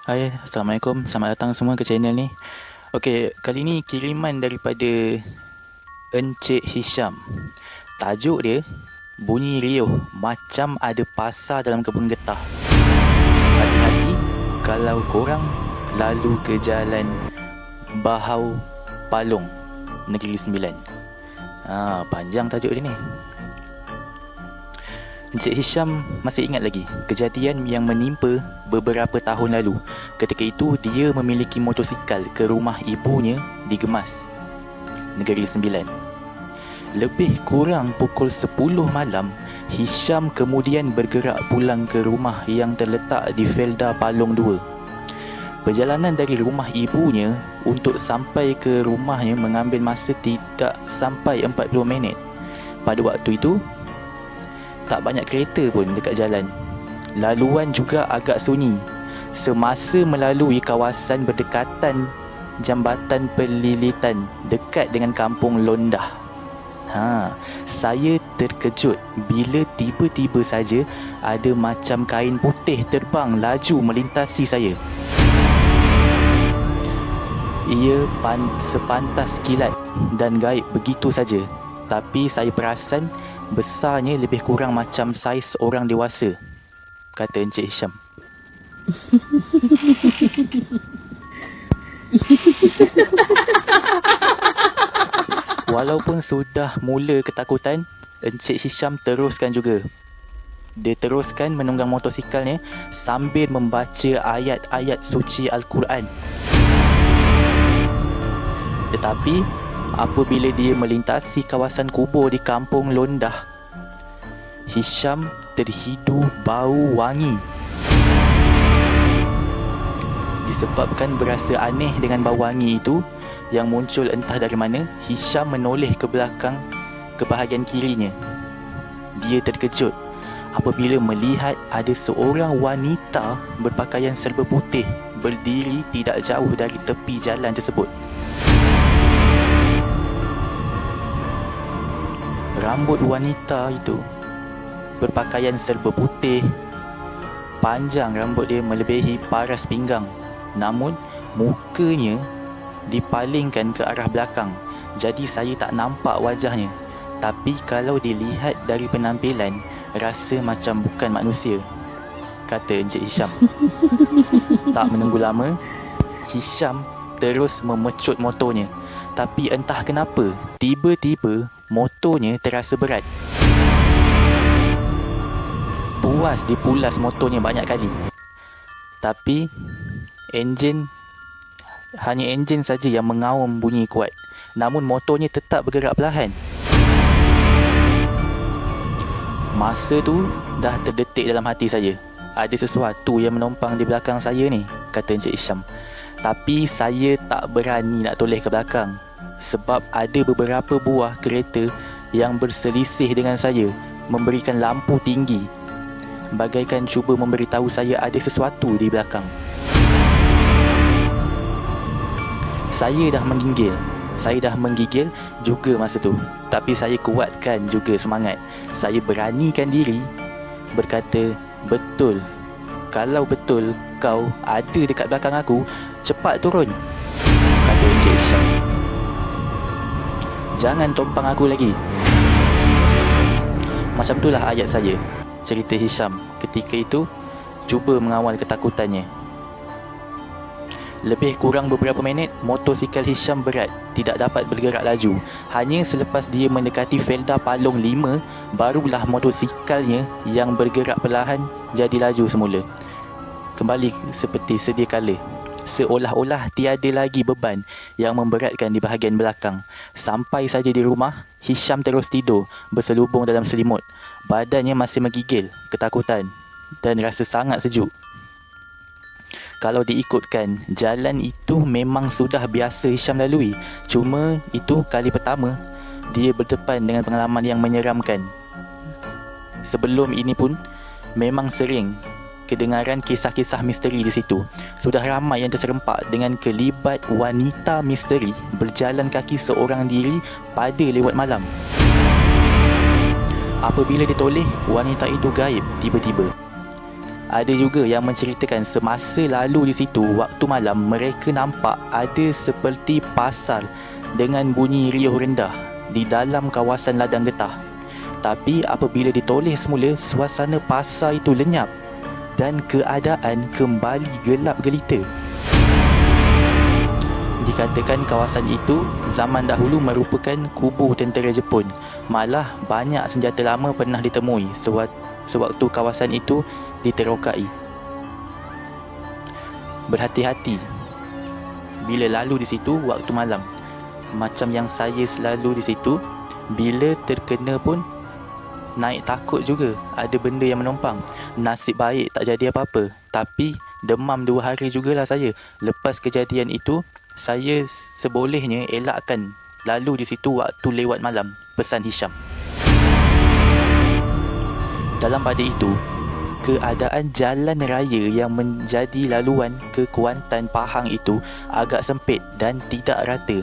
Hai, Assalamualaikum. Selamat datang semua ke channel ni. Okey, kali ni kiriman daripada Encik Hisham. Tajuk dia bunyi riuh macam ada pasar dalam kebun getah. Hati-hati kalau korang lalu ke jalan Bahau Palong, Negeri Sembilan. Panjang tajuk dia ni. Encik Hisham masih ingat lagi kejadian yang menimpa beberapa tahun lalu. Ketika itu dia memiliki motosikal ke rumah ibunya di Gemas, Negeri Sembilan. Lebih kurang pukul 10 malam, Hisham kemudian bergerak pulang ke rumah yang terletak di Felda Palong 2. Perjalanan dari rumah ibunya untuk sampai ke rumahnya mengambil masa tidak sampai 40 minit. Pada waktu itu, tak banyak kereta pun dekat jalan. Laluan juga agak sunyi. Semasa melalui kawasan berdekatan Jambatan Pelilitan dekat dengan Kampung Londah, saya terkejut bila tiba-tiba saja ada macam kain putih terbang laju melintasi saya. Ia sepantas kilat dan gaib begitu saja. Tapi saya perasan besarnya lebih kurang macam saiz orang dewasa, kata Encik Hisham. Walaupun sudah mula ketakutan, Encik Hisham teruskan juga. Dia teruskan menunggang motosikalnya sambil membaca ayat-ayat suci Al-Quran. Tetapi apabila dia melintasi kawasan kubur di Kampung Londah, Hisham terhidu bau wangi. Disebabkan berasa aneh dengan bau wangi itu yang muncul entah dari mana, Hisham menoleh ke belakang ke bahagian kirinya. Dia terkejut apabila melihat ada seorang wanita berpakaian serba putih berdiri tidak jauh dari tepi jalan tersebut. Rambut wanita itu berpakaian serba putih. Panjang rambut dia melebihi paras pinggang. Namun mukanya dipalingkan ke arah belakang, jadi saya tak nampak wajahnya. Tapi kalau dilihat dari penampilan, rasa macam bukan manusia, kata Encik Hisham. Tak menunggu lama, Hisham terus memecut motornya. Tapi entah kenapa, tiba-tiba motornya terasa berat. Puas dipulas motornya banyak kali. Tapi hanya enjin saja yang mengaum bunyi kuat. Namun motornya tetap bergerak perlahan. Masa tu dah terdetik dalam hati saya, ada sesuatu yang menompang di belakang saya ni, kata Encik Hisham. Tapi saya tak berani nak toleh ke belakang sebab ada beberapa buah kereta yang berselisih dengan saya, memberikan lampu tinggi, bagaikan cuba memberitahu saya ada sesuatu di belakang. Saya dah menggigil juga masa tu. Tapi saya kuatkan juga semangat. Saya beranikan diri berkata, betul. Kalau betul kau ada dekat belakang aku, cepat turun, kata Encik Hisham. Jangan tompang aku lagi. Macam itulah ayat saya, cerita Hisham ketika itu cuba mengawal ketakutannya. Lebih kurang beberapa minit, motosikal Hisham berat tidak dapat bergerak laju. Hanya selepas dia mendekati Felda Palong 5, barulah motosikalnya yang bergerak perlahan jadi laju semula. Kembali seperti sedia kala, seolah-olah tiada lagi beban yang memberatkan di bahagian belakang. Sampai saja di rumah, Hisham terus tidur berselubung dalam selimut. Badannya masih menggigil ketakutan dan rasa sangat sejuk. Kalau diikutkan, jalan itu memang sudah biasa Hisham lalui. Cuma itu kali pertama dia berdepan dengan pengalaman yang menyeramkan. Sebelum ini pun memang sering kedengaran kisah-kisah misteri di situ. Sudah ramai yang terserempak dengan kelibat wanita misteri berjalan kaki seorang diri pada lewat malam. Apabila ditoleh, wanita itu gaib tiba-tiba. Ada juga yang menceritakan semasa lalu di situ waktu malam, mereka nampak ada seperti pasar dengan bunyi riuh rendah di dalam kawasan ladang getah. Tapi apabila ditoleh semula, suasana pasar itu lenyap dan keadaan kembali gelap gelita. Dikatakan kawasan itu zaman dahulu merupakan kubu tentera Jepun. Malah banyak senjata lama pernah ditemui sewaktu kawasan itu diterokai. Berhati-hati bila lalu di situ waktu malam. Macam yang saya selalu di situ, bila terkena pun naik takut juga, ada benda yang menumpang. Nasib baik tak jadi apa-apa, tapi demam 2 hari jugalah saya. Lepas kejadian itu, saya sebolehnya elakkan lalu di situ waktu lewat malam, pesan Hisham. Dalam pada itu, keadaan jalan raya yang menjadi laluan ke Kuantan Pahang itu agak sempit dan tidak rata.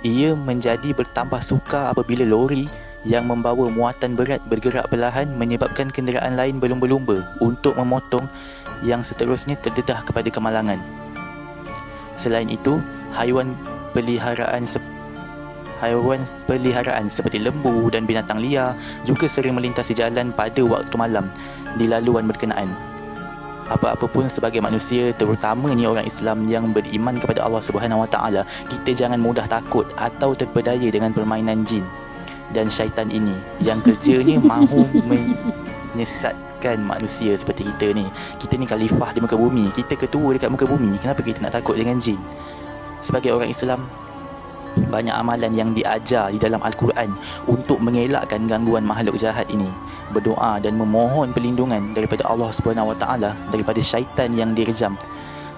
Ia menjadi bertambah sukar apabila lori yang membawa muatan berat bergerak perlahan menyebabkan kenderaan lain berlumba-lumba untuk memotong, yang seterusnya terdedah kepada kemalangan. Selain itu, haiwan peliharaan seperti lembu dan binatang liar juga sering melintasi jalan pada waktu malam di laluan berkenaan. Apa-apa pun sebagai manusia, terutamanya orang Islam yang beriman kepada Allah Subhanahu Wa Taala, kita jangan mudah takut atau terpedaya dengan permainan jin dan syaitan ini yang kerjanya mahu menyesatkan manusia seperti kita ni. Kita ni khalifah di muka bumi, kita ketua dekat muka bumi, kenapa kita nak takut dengan jin? Sebagai orang Islam, banyak amalan yang diajar di dalam Al-Quran untuk mengelakkan gangguan makhluk jahat ini. Berdoa dan memohon perlindungan daripada Allah Subhanahu Wa Taala daripada syaitan yang direjam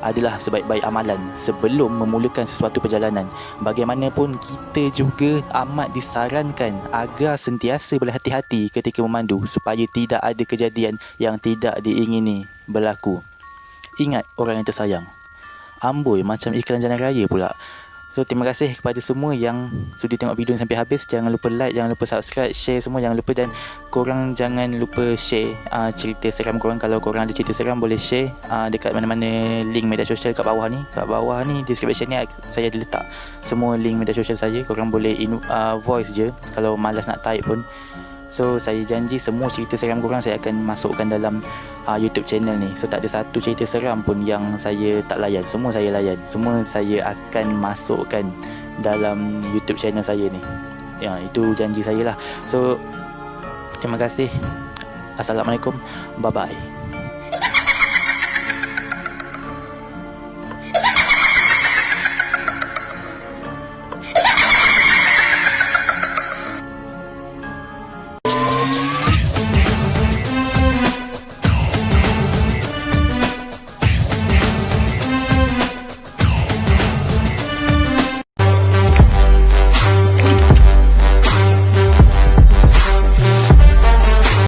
adalah sebaik-baik amalan sebelum memulakan sesuatu perjalanan. Bagaimanapun, kita juga amat disarankan agar sentiasa berhati-hati ketika memandu supaya tidak ada kejadian yang tidak diingini berlaku. Ingat orang yang tersayang. Amboi, macam iklan jalan raya pula. So, terima kasih kepada semua yang sudi tengok video sampai habis. Jangan lupa like, jangan lupa subscribe, share semua, jangan lupa. Dan korang jangan lupa share cerita seram korang. Kalau korang ada cerita seram, boleh share dekat mana-mana link media sosial kat bawah ni. Kat bawah ni, description ni saya ada letak semua link media sosial saya. Korang boleh voice je kalau malas nak type pun. So, saya janji semua cerita seram korang saya akan masukkan dalam YouTube channel ni. So, tak ada satu cerita seram pun yang saya tak layan. Semua saya layan. Semua saya akan masukkan dalam YouTube channel saya ni. Ya, itu janji saya lah. So, terima kasih. Assalamualaikum. Bye-bye.